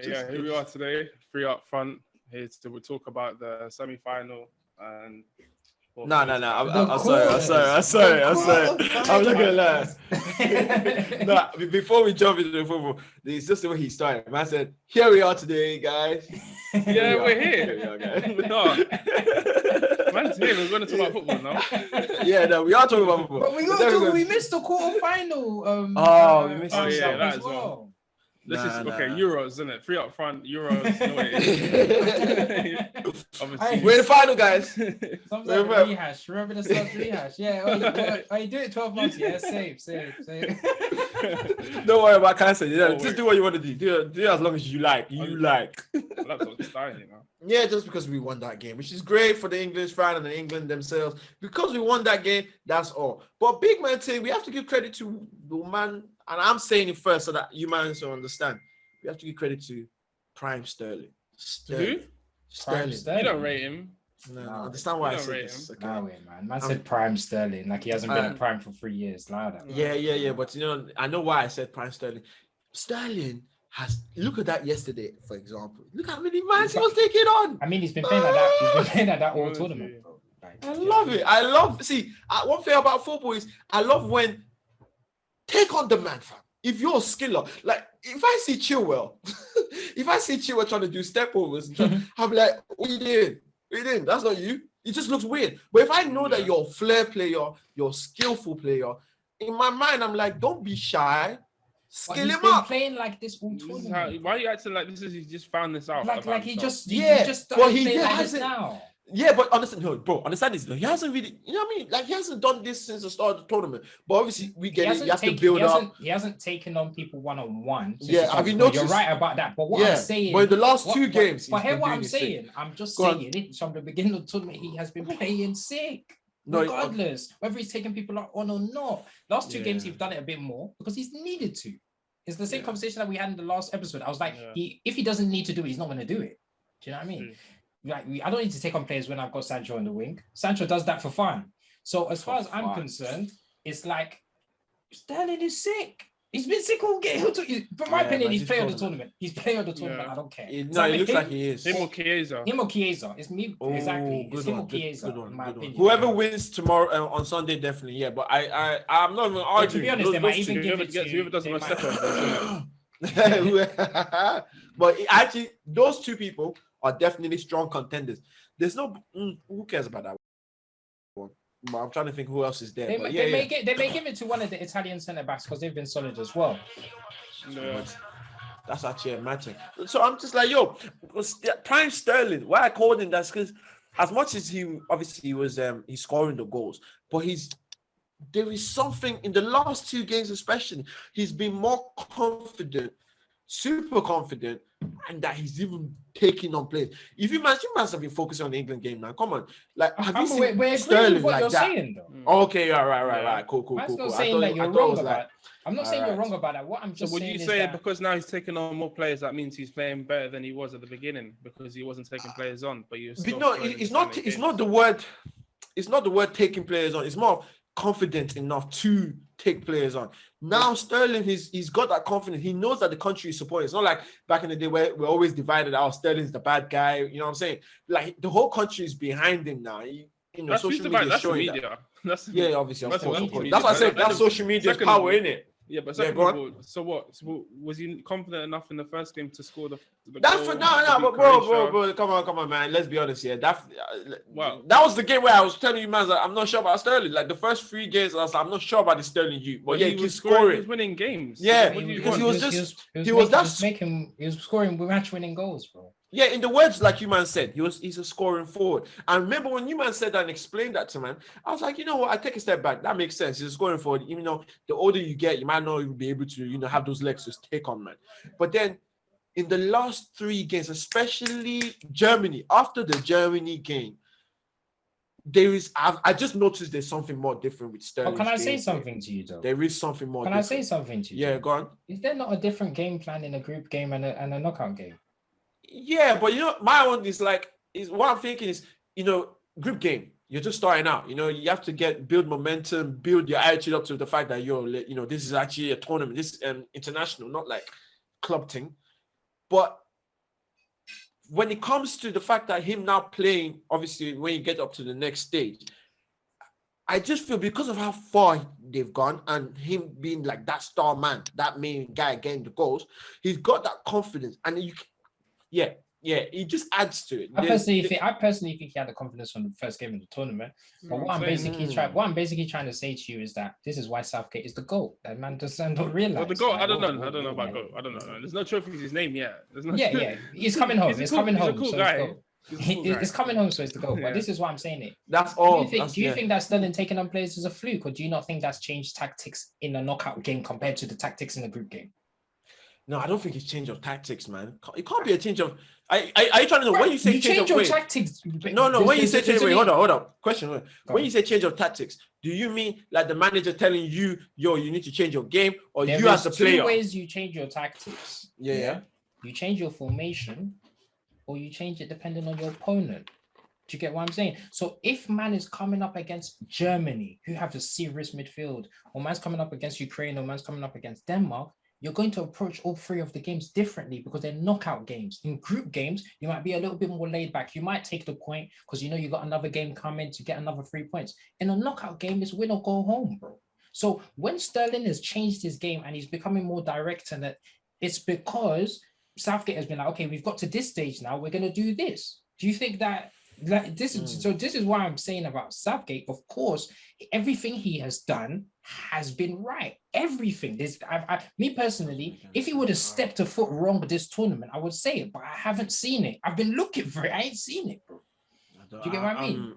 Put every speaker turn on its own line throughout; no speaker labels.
Yeah, here we are today, 3UPFRONT, here to talk about the semi-final and.
No. I'm sorry. I'm not gonna lie. No, before we jump into the football, it's just the way he started. Man said, "Here we are today, guys."
Yeah, we're here. No, man's here. We're going to talk about football now.
Yeah, no, we are talking about football.
But we missed the quarter-final.
We missed
Oh,
it.
yeah, that as well. This is okay. Euros, isn't it? 3UPFRONT, Euros. No, obviously,
we're in the final, guys.
Something like rehash. Remember the start rehash? Yeah. You do it 12 months. Yeah, save.
Don't worry about cancer. Just do what you want to do. Do it as long as you like.
Laptop's dying, you know.
Yeah, just because we won that game, which is great for the English fan and the England themselves. Because we won that game, that's all. But big man thing, we have to give credit to the man, and I'm saying it first so that you might understand. We have to give credit to Prime Sterling.
Who?
Sterling.
You don't rate him.
No, I understand why I said this. Okay.
No way, man. Man said Prime Sterling, like he hasn't been at Prime for 3 years. Louder.
Yeah. But I know why I said Prime Sterling. Sterling look at that yesterday, for example. Look how many mans he was taking on.
I mean, he's been playing like that. He's been playing like that all tournament, bro. Like,
I love it. See, one thing about football is I love when take on the man, fam. If you're a skiller, like if I see Chilwell, trying to do step overs, I'm like, what are you doing? That's not you. It just looks weird. But if I know that you're a flair player, you're a skillful player, in my mind, I'm like, don't be shy. Skill him up.
Playing like this all tournament.
Why are you acting like this is he just found this out?
Like he just
well, he
playing like
hasn't.
this now.
Yeah, but understand this. He hasn't really, you know what I mean? Like he hasn't done this since the start of the tournament. But obviously, we get it. You have to build up.
He hasn't taken on people one-on-one.
Yeah, have you noticed?
You're right about that. But what I'm saying,
but in the last two games,
but hear what I'm saying. I'm just saying it from the beginning of the tournament. He has been playing sick. Regardless, whether he's taking people on or not. Last two games, he's done it a bit more because he's needed to. It's the same conversation that we had in the last episode. I was like, if he doesn't need to do it, he's not going to do it. Do you know what I mean? Like, I don't need to take on players when I've got Sancho on the wing. Sancho does that for fun. So as far as I'm concerned, it's like Sterling is sick. He's been sick all game. From my opinion, he's player of the tournament. He's player of the tournament. I don't care.
He looks like he is.
Him or Chiesa.
It's me. Exactly. It's him or Chiesa, in my opinion.
Whoever wins tomorrow on Sunday, definitely. Yeah, but I'm not even arguing.
To be honest, they might even give it to
whoever doesn't want second.
But actually, those two people are definitely strong contenders. There's no who cares about that one. But I'm trying to think who else is there. They may
give it to one of the Italian centre backs because they've been solid as well.
No. That's actually a matter. So I'm just like, Prime Sterling. Why I called him that's because as much as he was he's scoring the goals, but there is something in the last two games, especially, he's been more confident, super confident, and that he's even taking on players. If you must have been focusing on the England game now. Come on, like have you seen Sterling like that?
Saying, though.
Okay, right. Cool.
I'm not saying that you're wrong about. I'm not saying you're wrong about that. What I'm just saying is that... So would you say
because now he's taking on more players, that means he's playing better than he was at the beginning because he wasn't taking players on, but you're still...
No, it's not the word taking players on. It's more confident enough to take players on. Now Sterling, he's got that confidence. He knows that the country is supporting. It's not like back in the day where we're always divided out. Sterling's the bad guy. You know what I'm saying? Like the whole country is behind him now. Social media is showing that. Obviously, of course. That's what I said. That's social media's power, isn't it?
Yeah, but second of all, so what? So was he confident enough in the first game to score the
that's
goal?
But bro, come on, man. Let's be honest here. That was the game where I was telling you, man, I'm not sure about Sterling. Like the first 3 games, I was like, I'm not sure about the Sterling you. But he was scoring. He
was winning games.
Yeah, because he was
scoring match-winning goals, bro.
Yeah, in the words like you man said, he's a scoring forward. And remember when you man said that and explained that to man, I was like, you know what? I take a step back. That makes sense. He's a scoring forward. Even though the older you get, you might not even be able to, have those legs to take on, man. But then in the last 3 games, especially Germany, after the Germany game, I just noticed there's something more different with Sterling.
Can I say something to you though?
There is something more.
Can I say something to you?
Yeah, go on.
Is there not a different game plan in a group game and a knockout game?
Yeah, but my one is what I'm thinking is, group game. You're just starting out. You have to build momentum, build your attitude up to the fact that this is actually a tournament. This is international, not like club thing. But when it comes to the fact that him now playing, obviously, when you get up to the next stage, I just feel because of how far they've gone and him being like that star man, that main guy getting the goals, he's got that confidence. And it just adds to it.
I personally think he had the confidence from the first game of the tournament. But what I'm basically trying to say to you is that this is why Southgate is the GOAT. That man doesn't realize.
Well, the GOAT, I don't know about GOAT. I don't know. There's no trophy to his name yet.
He's coming home.
He's coming home. He's a cool guy.
It's coming home, so it's the goal. But this is why I'm saying it.
That's all.
Do you think that Sterling taking on players is a fluke, or do you not think that's changed tactics in a knockout game compared to the tactics in the group game?
No, I don't think it's change of tactics, man. It can't be a change of. Are you trying to know when you say change of
tactics?
No. When you say change, hold on. Question. When you say change of tactics, do you mean like the manager telling you, yo, you need to change your game, or you as a player?
Two ways you change your tactics.
Yeah.
You change your formation, or you change it depending on your opponent. Do you get what I'm saying? So if man is coming up against Germany, who have a serious midfield, or man's coming up against Ukraine, or man's coming up against Denmark, you're going to approach all three of the games differently because they're knockout games. In group games, you might be a little bit more laid back. You might take the point because you know you got another game coming to get another 3 points. In a knockout game, it's win or go home, bro. So when Sterling has changed his game and he's becoming more direct, and it's because Southgate has been like, okay, we've got to this stage now. We're going to do this. Do you think that this is why I'm saying about Southgate? Of course, everything he has done has been right. Everything. Me personally, if he would have stepped a foot wrong with this tournament, I would say it, but I haven't seen it. I've been looking for it. I ain't seen it, bro. Do you get what I mean?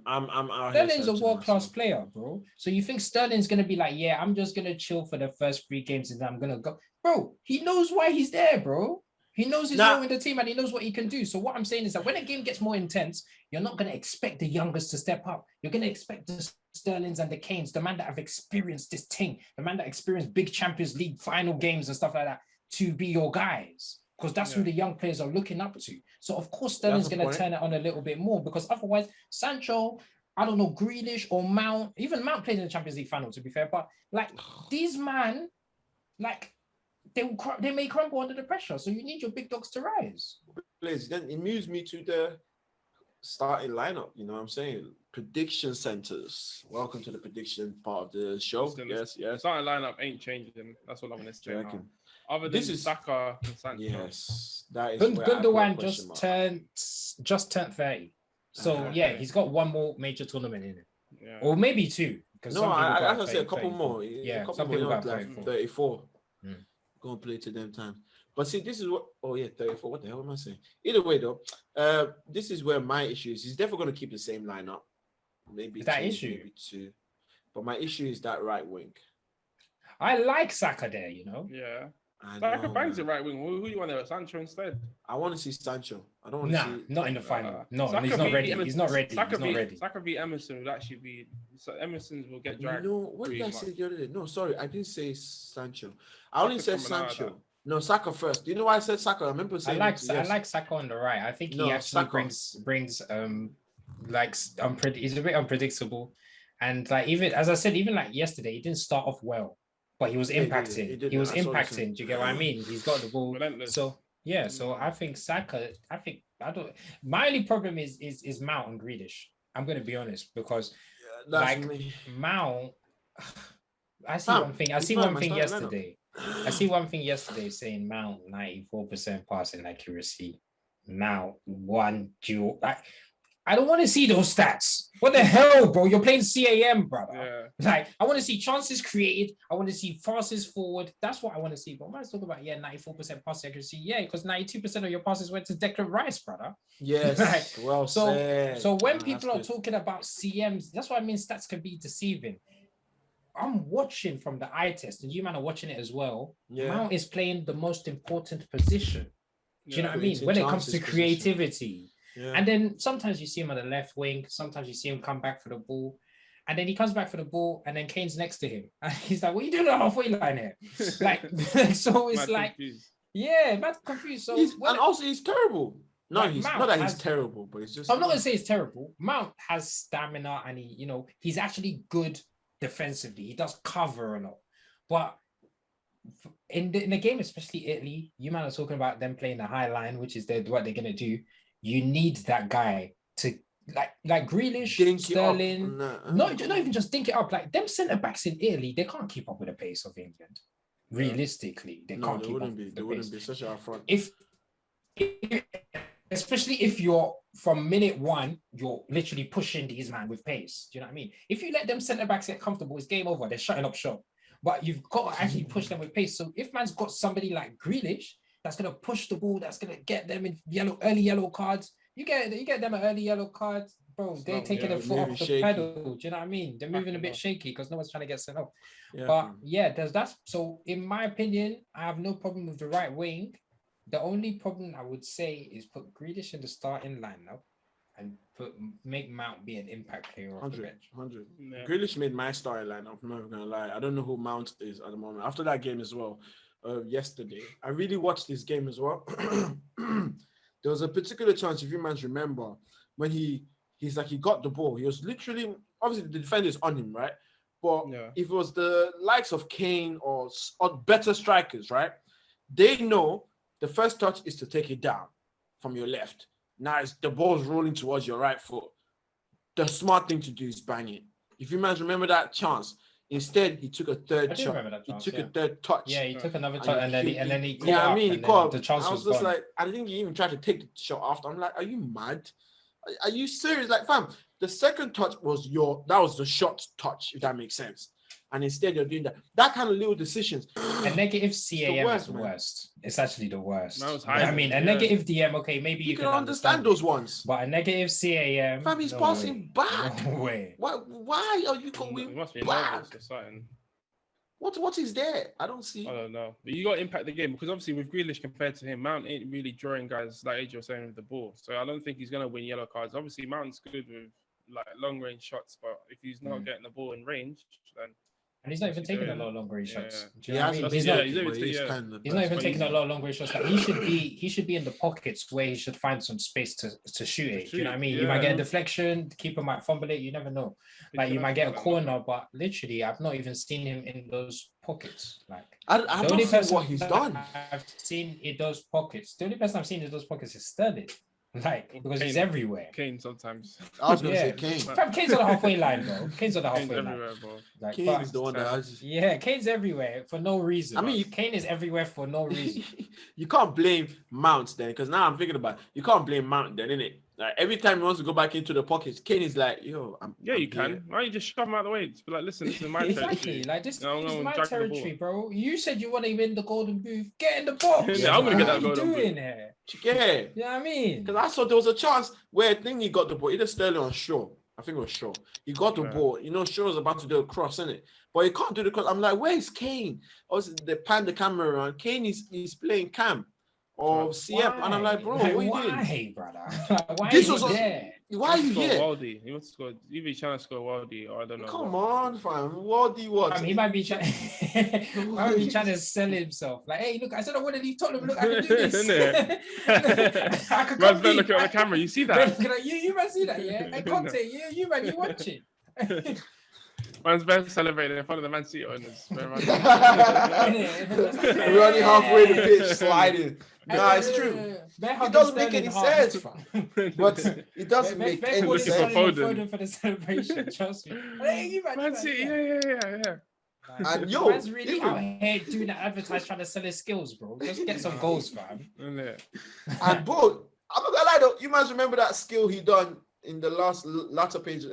Sterling's a world-class player, bro. So you think Sterling's going to be like, yeah, I'm just going to chill for the first 3 games and then I'm going to go. Bro, he knows why he's there, bro. He knows his role in the team and he knows what he can do. So what I'm saying is that when a game gets more intense, you're not going to expect the youngest to step up. You're going to expect the Sterlings and the Kanes, the man that have experienced this thing, the man that experienced big Champions League final games and stuff like that, to be your guys. Because that's who the young players are looking up to. So of course Sterling's going to turn it on a little bit more, because otherwise Sancho, I don't know, Grealish or Mount, even Mount played in the Champions League final, to be fair, but like these man, like, they may crumble under the pressure. So you need your big dogs to rise.
Please, then it moves me to the starting lineup. You know what I'm saying? Prediction centers. Welcome to the prediction part of the show. Yes.
Starting lineup ain't changing. That's what I'm going to say now. Other than Saka and Sancho.
Yes, that is.
Gundogan just turned 30. So he's got one more major tournament in it. Yeah. Or maybe 2.
No, I have to say a couple more.
Some people got
like 34. Gonna play to them time. But see, this is what 34. What the hell am I saying? Either way though, this is where my issue is. He's definitely gonna keep the same lineup. Maybe
that issue.
Maybe 2. But my issue is that right wing.
I like Saka there, you know.
Yeah. Saka bangs the right wing. Who do you want there? Sancho instead?
I want to see Sancho. I don't want to see.
Not in the final. No, he's not ready. He's not ready.
Saka v Emerson would actually be. So Emerson's will get dragged.
No, what did I say the other day? No, sorry, I didn't say Sancho. I only said Sancho. No, Saka first. Do you know why I said Saka? I remember saying.
I like Saka on the right. I think he actually brings he's a bit unpredictable, and like even as I said, even like yesterday, he didn't start off well. But he was impacting. He was impacting. Do you get what I mean? He's got the ball. Relentless. So I think Saka. My only problem is Mount and Grealish. I'm going to be honest, because Mount. I see one thing. I see one thing yesterday saying Mount 94% passing accuracy. Mount 1 duel. I don't want to see those stats. What the hell, bro? You're playing CAM, brother. Yeah. Like, I want to see chances created. I want to see passes forward. That's what I want to see. But when I talk about 94% pass accuracy, because 92% of your passes went to Declan Rice, brother.
Yes. Well said.
So when people are talking about CMs, that's what I mean. Stats can be deceiving. I'm watching from the eye test, and you man are watching it as well. Yeah. Mount is playing the most important position. Do you know what I mean? When it comes to creativity. Yeah. And then sometimes you see him on the left wing. Sometimes you see him come back for the ball. And then he comes back for the ball, and then Kane's next to him. And he's like, what are you doing on the halfway line here? So it's confused. Mad confused. So
and also he's terrible. No, he's not that he's terrible, but it's just...
I'm not going to say he's terrible. Mount has stamina, and he's actually good defensively. He does cover a lot. But in the game, especially Italy, you might have talking about them playing the high line, which is what they're gonna do. You need that guy to like Grealish,
Dink
Sterling.
it up.
Not even just dink it up. Like them centre backs in Italy, they can't keep up with the pace of England. Realistically, they can't keep up with the pace.
Wouldn't be such a front.
If especially if you're from minute one, you're literally pushing these man with pace. Do you know what I mean? If you let them centre backs get comfortable, it's game over. They're shutting up shop. But you've got to actually push them with pace. So if man's got somebody like Grealish that's gonna push the ball, that's gonna get them in early yellow cards, you get them an early yellow card, bro. They're taking their foot off the pedal. Do you know what I mean? They're moving a bit shaky because no one's trying to get sent off.
Yeah.
But yeah, that's so. In my opinion, I have no problem with the right wing. The only problem I would say is put Grealish in the starting lineup and make Mount be an impact player off the bench.
100.
Yeah.
Grealish made my starting lineup. I'm not even gonna lie. I don't know who Mount is at the moment. After that game as well, yesterday, I really watched this game as well. There was a particular chance, if you might remember, when he got the ball. He was literally, obviously the defender's on him, right? But if it was the likes of Kane or better strikers, right? They know the first touch is to take it down from your left. Now the ball's rolling towards your right foot. The smart thing to do is bang it. If you might remember that chance, instead he took a third shot. He took a third touch.
Yeah, he took another touch and then he caught
yeah, I mean, he caught.
The chance
I was just like, I think he even tried to take the shot after. I'm like, are you mad? Are you serious? Like, fam, the second touch was that was the shot touch, if that makes sense. And instead you're doing that kind of little decisions.
A negative CAM is the worst. It's actually the worst.
I
mean, a negative DM, okay, maybe you can
understand those ones.
But a negative CAM,
fam, he's passing back.
No way.
Why are you going back? What is there? I don't see.
I don't know. But you got to impact the game because obviously with Grealish compared to him, Mount ain't really drawing guys like AJ was saying with the ball. So I don't think he's gonna win yellow cards. Obviously, Mount's good with like long range shots, but if he's not getting the ball in range, then.
And he's not even taking a lot of long range shots.
He's not even
taking a lot of long range shots. Like he should be in the pockets where he should find some space to shoot it. Do you know what I mean? You might get a deflection, the keeper might fumble it, you never know. Like you might get a corner, but literally I've not even seen him in those pockets. Like
I don't know what he's done.
I've seen in those pockets. The only person I've seen in those pockets is Sterling. Like, because he's everywhere.
Kane sometimes.
I was going to say Kane.
Kane's on the halfway line, bro. Kane's on the halfway line.
Bro.
Like,
Kane is the one that has...
Yeah, Kane's everywhere for no reason.
I mean,
Kane is everywhere for no reason.
You can't blame Mount then, because now I'm thinking about it. You can't blame Mount then, innit? Like, every time he wants to go back into the pockets, Kane is like, yo,
you can. Why don't you just shove him out of the way? Just be like, listen, this is my territory.
Like, this is my territory, bro. You said you want to win the golden boot. Get in the box.
Yeah, I'm going to get that
golden boot. What are you doing
here?
Yeah. You know what I mean?
Because I saw there was a chance where I think he got the ball, either Sterling or Shaw. I think it was Shaw. He got the ball. You know, Shaw was about to do a cross, innit? But he can't do the cross. I'm like, where's Kane? Also, they pan the camera around. Kane is playing Cam or CM. And I'm like, bro, what are you doing?
Why, brother? Why is he there?
Why are you here?
Waldy. He wants to score. Either he's trying to score Waldy or I don't know.
Come on, fam. Waldy what?
I mean, he might be trying to sell himself. Like, hey, look, I said I want to leave Tottenham. Look, I can do this.
I can come look at the camera. You see that?
You might see that, yeah? I can't say you man, you watch it.
Man's best celebrating in front of the Man City owners. We're only halfway the pitch sliding. No, it's true. It doesn't make any sense, but it doesn't make any sense.
Foden for the celebration, trust me. Hey,
Man City, yeah.
And yo, man's really out here doing that advertise, trying to sell his skills, bro. Just get some goals, fam.
And bro, I'm not gonna lie though, you must remember that skill he done in the latter page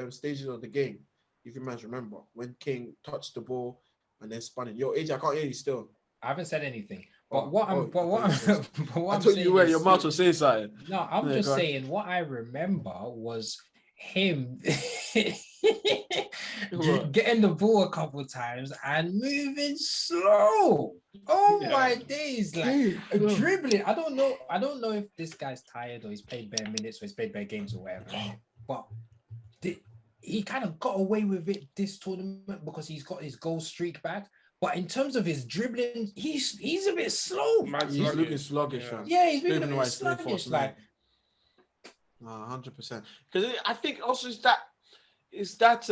stages of the game. If you might remember when King touched the ball and then spun it. Yo, AJ, I can't hear you still.
I haven't said anything. But what I'm
I told you where your mouth was saying something.
No, I'm just saying what I remember was him getting the ball a couple of times and moving slow. Oh my days, like dribbling. I don't know if this guy's tired or he's played bare minutes or he's played bare games or whatever. But he kind of got away with it this tournament because he's got his goal streak back. But in terms of his dribbling, he's a bit slow.
He's looking sluggish.
Yeah, he's moving a bit sluggish. Like
100%. Because I think also is that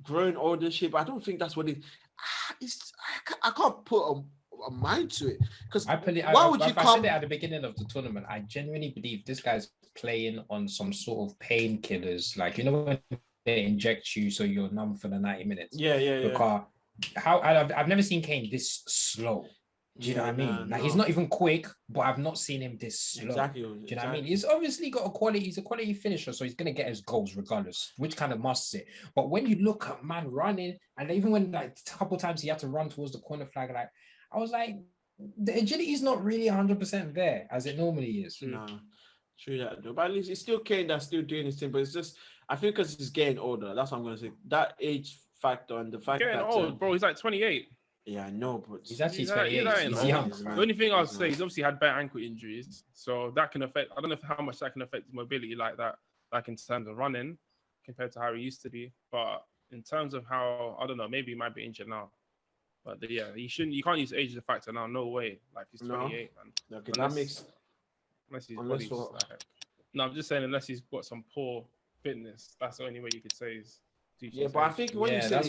growing ownership. I don't think that's what it. I can't put a mind to it because
why would you come? I said it at the beginning of the tournament. I genuinely believe this guy's playing on some sort of painkillers, like when they inject you so you're numb for the 90 minutes.
Yeah.
I've never seen Kane this slow. Do you know what I mean? Like he's not even quick, but I've not seen him this slow.
Exactly.
Do you know what I mean? He's obviously got a quality. He's a quality finisher, so he's gonna get his goals regardless, which kind of musts it. But when you look at man running, and even when like a couple times he had to run towards the corner flag, like I was like, the agility is not really 100% there as it normally is.
No, true that though. But at least it's still Kane that's still doing his thing. But it's just I think because he's getting older. That's what I'm gonna say. That age factor and the fact
getting
that
old, bro. He's like 28.
Yeah, I know, but
he's actually 28. He's young.
The only thing I'll say he's obviously had better ankle injuries, so that can affect. I don't know how much that can affect his mobility like that, like in terms of running compared to how he used to be. But in terms of how, I don't know, maybe he might be injured now. But yeah, you shouldn't. You can't use age as a factor now. No way. Like he's 28, man.
Okay, that makes
unless his body's like, no, I'm just saying unless he's got some poor fitness. That's the only way you could say is.
Yeah, but I think when you said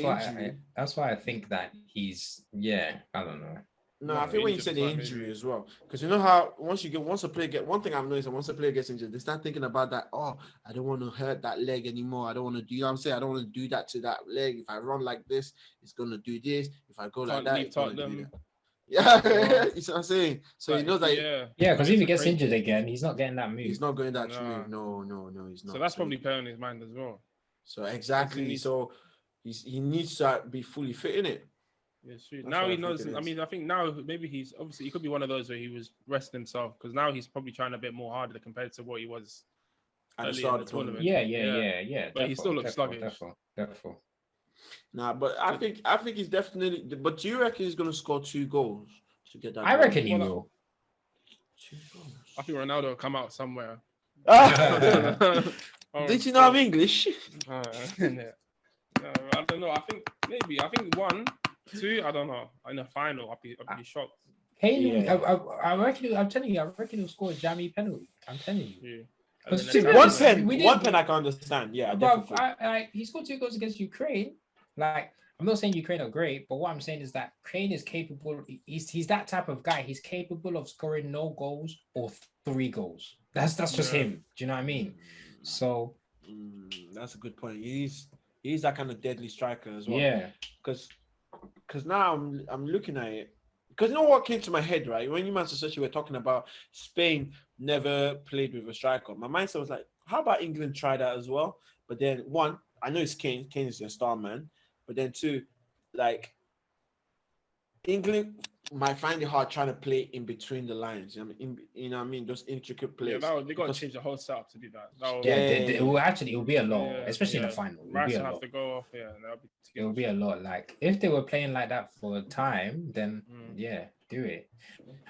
that's why I think that he's I don't know.
No, I think when you said the injury as well, because you know how once a player get one thing I've noticed, once a player gets injured, they start thinking about that. Oh, I don't want to hurt that leg anymore. I don't want to do. You know what I'm saying? I don't want to do that to that leg. If I run like this, it's gonna do this. If I go like that, it's gonna do that. Yeah, you see what I'm saying? So he knows that.
Yeah, because if he gets injured again, he's not getting that move.
He's not going that move. No, he's not.
So that's probably playing on his mind as well.
So exactly. So he needs to be fully fit in it.
Yeah, true. Now he knows. I mean, I think now maybe he's obviously he could be one of those where he was resting himself because now he's probably trying a bit more harder compared to what he was at the start of the tournament.
Yeah.
But he still looks sluggish.
Definitely.
Nah, but I think he's definitely. But do you reckon he's gonna score 2 goals to get that?
I reckon he will.
2 goals.
I think Ronaldo will come out somewhere.
Did you know I'm English?
I don't know. I think 1, 2. I don't know. In the final, I'd be shocked.
Kane, I reckon. I'm telling you, I reckon he'll score a jammy penalty. I'm telling you.
One pen I can understand. Yeah,
but he scored 2 goals against Ukraine. Like, I'm not saying Ukraine are great, but what I'm saying is that Kane is capable. He's that type of guy. He's capable of scoring no goals or 3 goals. That's just him. Do you know what I mean? So
that's a good point. He's that kind of deadly striker as well.
Yeah.
Because now I'm looking at it. Because you know what came to my head, right? When you Manchester City were talking about Spain never played with a striker, my mindset was like, how about England try that as well? But then 1, I know it's Kane. Kane is their star man. But then 2, like England might find it hard trying to play in between the lines. You know what I mean? Those intricate plays.
Yeah, they got to change the whole setup to do that.
It will be a lot, especially in the final.
Rice will have to go off. Yeah,
it will be a lot. Like if they were playing like that for a time, then do it.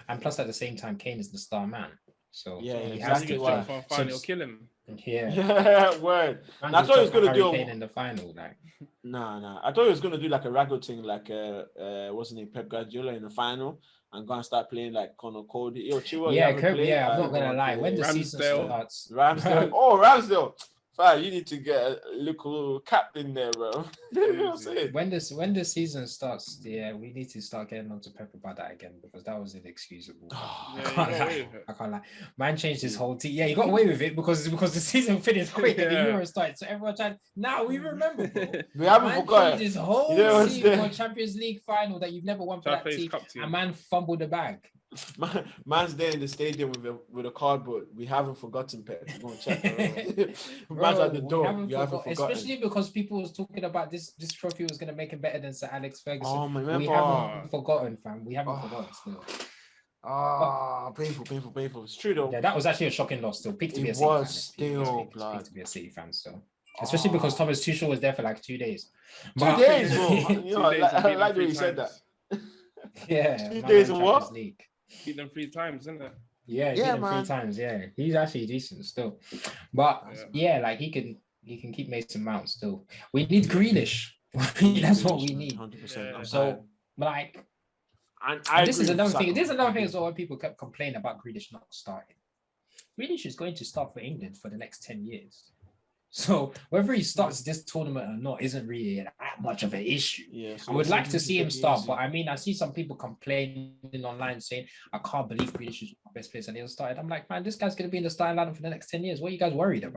And plus, at the same time, Kane is the star man. So
he has to
he'll kill him.
Yeah, word. I thought he was gonna do
Kane in the final, like.
Nah. I thought he was gonna do like a Rago thing, like what's his name, Pep Guardiola in the final, and go and start playing like Conor Cody. Yo, Chihuahua,
I'm not gonna lie. When the season starts,
Ramsdale. Fine, you need to get a little captain there, bro. You know what I'm saying?
When the season starts, we need to start getting onto Pep about that again because that was inexcusable. I can't lie. Man changed his whole team. Yeah, he got away with it because the season finished quick and the Euro started. So everyone tried. Now we remember, bro.
We haven't forgotten.
Changed his whole team for a Champions League final that you've never won for that team. And man fumbled the bag.
Man's there in the stadium with a cardboard. We haven't forgotten, Pep. Go and check. Man's at the door. You haven't forgotten.
Especially because people was talking about this trophy was going to make him better than Sir Alex Ferguson.
Oh,
we haven't forgotten, fam. We haven't forgotten still.
Painful. It's true though.
Yeah, that was actually a shocking loss. Still, pick to be a City fan. So, especially because Thomas Tuchel was there for like 2 days.
2 days, bro. You know, I like the way you said that.
Yeah.
2 days of what?
Beat them 3 times, isn't it?
Yeah, beat them 3 times. Yeah, he's actually decent still. But like he can keep Mason Mount still. We need Grealish. That's what we need.
100%.
So like,
and
this is another thing. This is another thing as well. When people kept complaining about Grealish not starting. Grealish is going to start for England for the next 10 years. So whether he starts this tournament or not isn't really that much of an issue.
Yeah, so
I would like to
he's
see him
taking it
start,
easy.
but I mean, I see some people complaining online saying, I can't believe Grealish is my best player and he'll start. I'm like, man, this guy's going to be in the starting lineup for the next 10 years. What are you guys worried about?